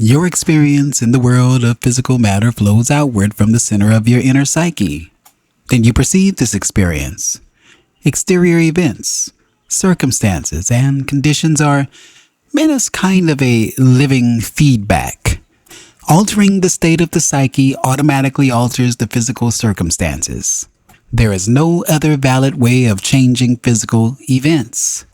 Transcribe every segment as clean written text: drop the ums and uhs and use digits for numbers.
Your experience in the world of physical matter flows outward from the center of your inner psyche. Then you perceive this experience. Exterior events, circumstances, and conditions are meant as kind of a living feedback. Altering the state of the psyche automatically alters the physical circumstances. There is no other valid way of changing physical events.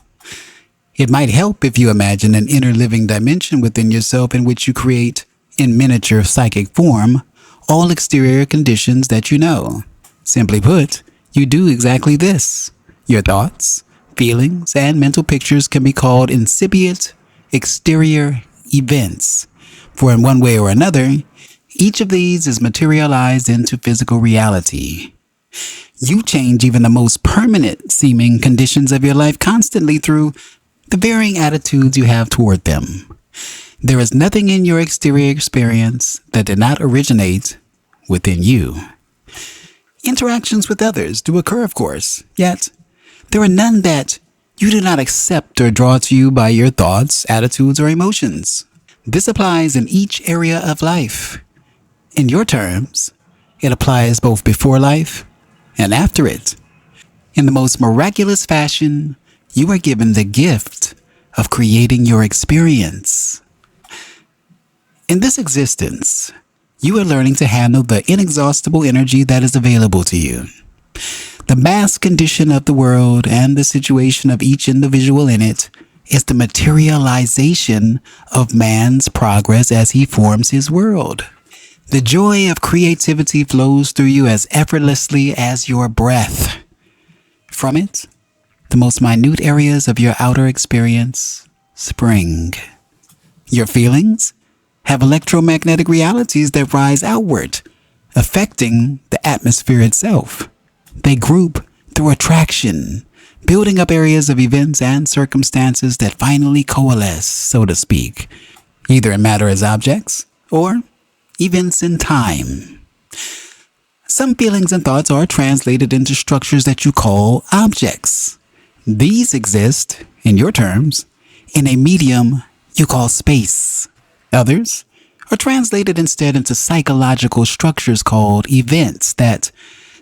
It might help if you imagine an inner living dimension within yourself in which you create, in miniature psychic form, all exterior conditions that you know. Simply put, you do exactly this. Your thoughts, feelings, and mental pictures can be called incipient exterior events, for in one way or another, each of these is materialized into physical reality. You change even the most permanent seeming conditions of your life constantly through the varying attitudes you have toward them. There is nothing in your exterior experience that did not originate within you. Interactions with others do occur, of course, yet there are none that you do not accept or draw to you by your thoughts, attitudes, or emotions. This applies in each area of life. In your terms, it applies both before life and after it. In the most miraculous fashion, you are given the gift of creating your experience. In this existence, you are learning to handle the inexhaustible energy that is available to you. The mass condition of the world and the situation of each individual in it is the materialization of man's progress as he forms his world. The joy of creativity flows through you as effortlessly as your breath. From it, the most minute areas of your outer experience spring. Your feelings have electromagnetic realities that rise outward, affecting the atmosphere itself. They group through attraction, building up areas of events and circumstances that finally coalesce, so to speak, either in matter as objects or events in time. Some feelings and thoughts are translated into structures that you call objects. These exist, in your terms, in a medium you call space. Others are translated instead into psychological structures called events that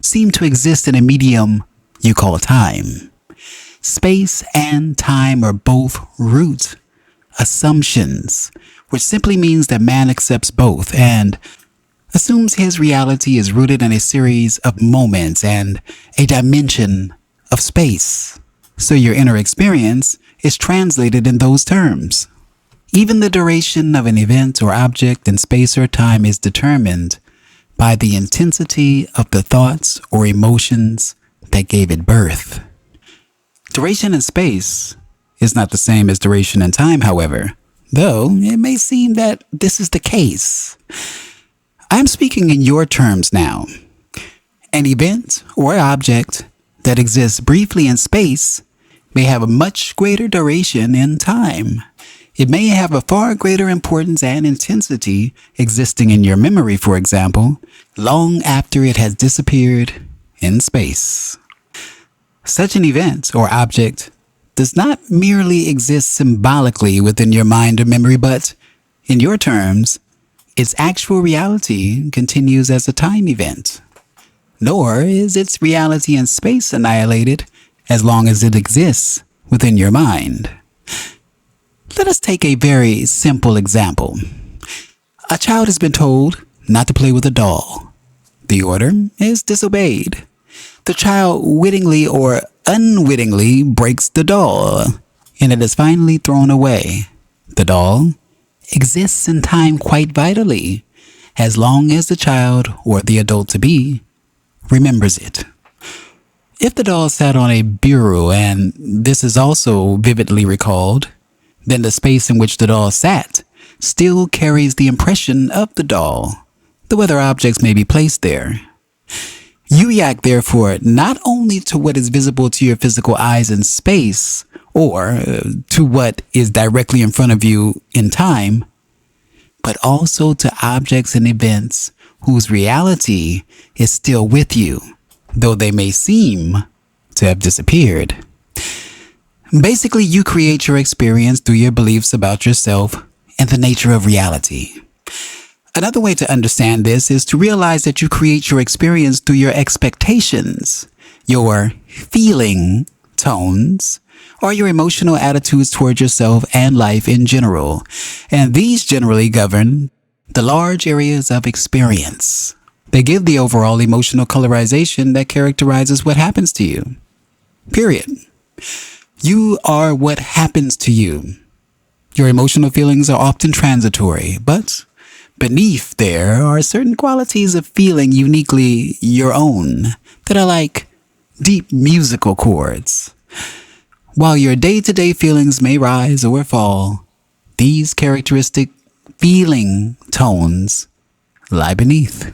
seem to exist in a medium you call time. Space and time are both root assumptions, which simply means that man accepts both and assumes his reality is rooted in a series of moments and a dimension of space. So your inner experience is translated in those terms. Even the duration of an event or object in space or time is determined by the intensity of the thoughts or emotions that gave it birth. Duration in space is not the same as duration in time, however, though it may seem that this is the case. I'm speaking in your terms now. An event or object that exists briefly in space may have a much greater duration in time. It may have a far greater importance and intensity existing in your memory, for example, long after it has disappeared in space. Such an event or object does not merely exist symbolically within your mind or memory, but, in your terms, its actual reality continues as a time event. Nor is its reality in space annihilated as long as it exists within your mind. Let us take a very simple example. A child has been told not to play with a doll. The order is disobeyed. The child wittingly or unwittingly breaks the doll, and it is finally thrown away. The doll exists in time quite vitally, as long as the child or the adult-to-be remembers it. If the doll sat on a bureau and this is also vividly recalled, then the space in which the doll sat still carries the impression of the doll, though other objects may be placed there. You react, therefore, not only to what is visible to your physical eyes in space, or to what is directly in front of you in time, but also to objects and events whose reality is still with you, though they may seem to have disappeared. Basically, you create your experience through your beliefs about yourself and the nature of reality. Another way to understand this is to realize that you create your experience through your expectations, your feeling tones, or your emotional attitudes toward yourself and life in general. And these generally govern the large areas of experience. They give the overall emotional colorization that characterizes what happens to you. Period. You are what happens to you. Your emotional feelings are often transitory, but beneath there are certain qualities of feeling uniquely your own that are like deep musical chords. While your day-to-day feelings may rise or fall, these characteristic feeling tones lie beneath.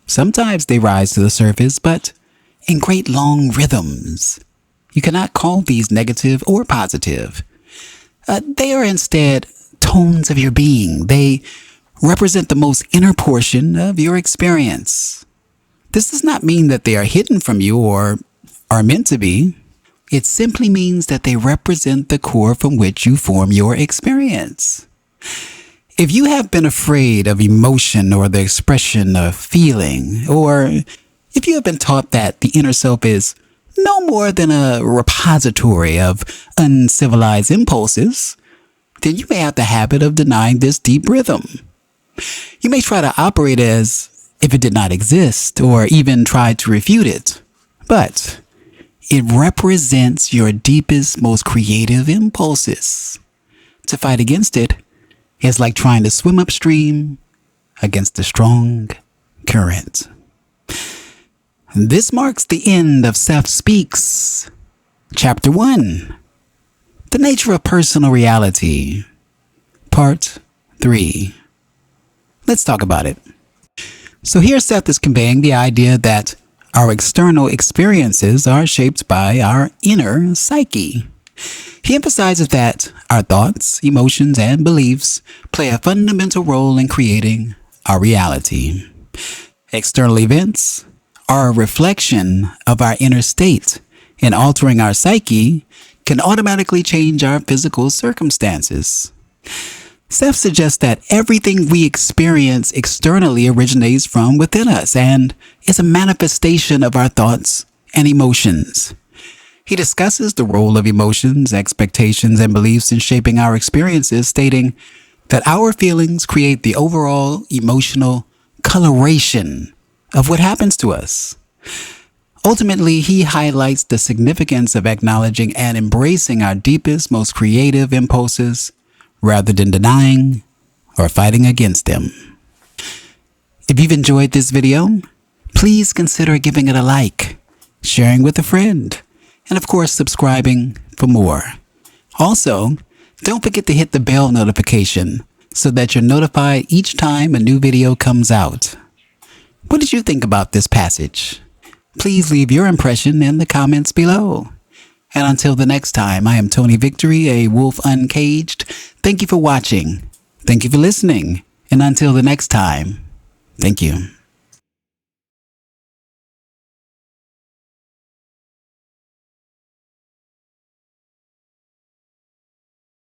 Sometimes they rise to the surface, but in great long rhythms. You cannot call these negative or positive. They are instead tones of your being. They represent the most inner portion of your experience. This does not mean that they are hidden from you or are meant to be. It simply means that they represent the core from which you form your experience. If you have been afraid of emotion or the expression of feeling, or if you have been taught that the inner self is no more than a repository of uncivilized impulses, then you may have the habit of denying this deep rhythm. You may try to operate as if it did not exist, or even try to refute it, but it represents your deepest, most creative impulses. To fight against it is like trying to swim upstream against a strong current. This marks the end of Seth Speaks, Chapter 1, The Nature of Personal Reality, Part 3. Let's talk about it. So here Seth is conveying the idea that our external experiences are shaped by our inner psyche. He emphasizes that our thoughts, emotions, and beliefs play a fundamental role in creating our reality. External events are a reflection of our inner state, and altering our psyche can automatically change our physical circumstances. Seth suggests that everything we experience externally originates from within us and is a manifestation of our thoughts and emotions. He discusses the role of emotions, expectations, and beliefs in shaping our experiences, stating that our feelings create the overall emotional coloration of what happens to us. Ultimately, he highlights the significance of acknowledging and embracing our deepest, most creative impulses rather than denying or fighting against them. If you've enjoyed this video, please consider giving it a like, sharing with a friend, and of course, subscribing for more. Also, don't forget to hit the bell notification so that you're notified each time a new video comes out. What did you think about this passage? Please leave your impression in the comments below. And until the next time, I am Tony Victory, a wolf uncaged. Thank you for watching. Thank you for listening. And until the next time, thank you.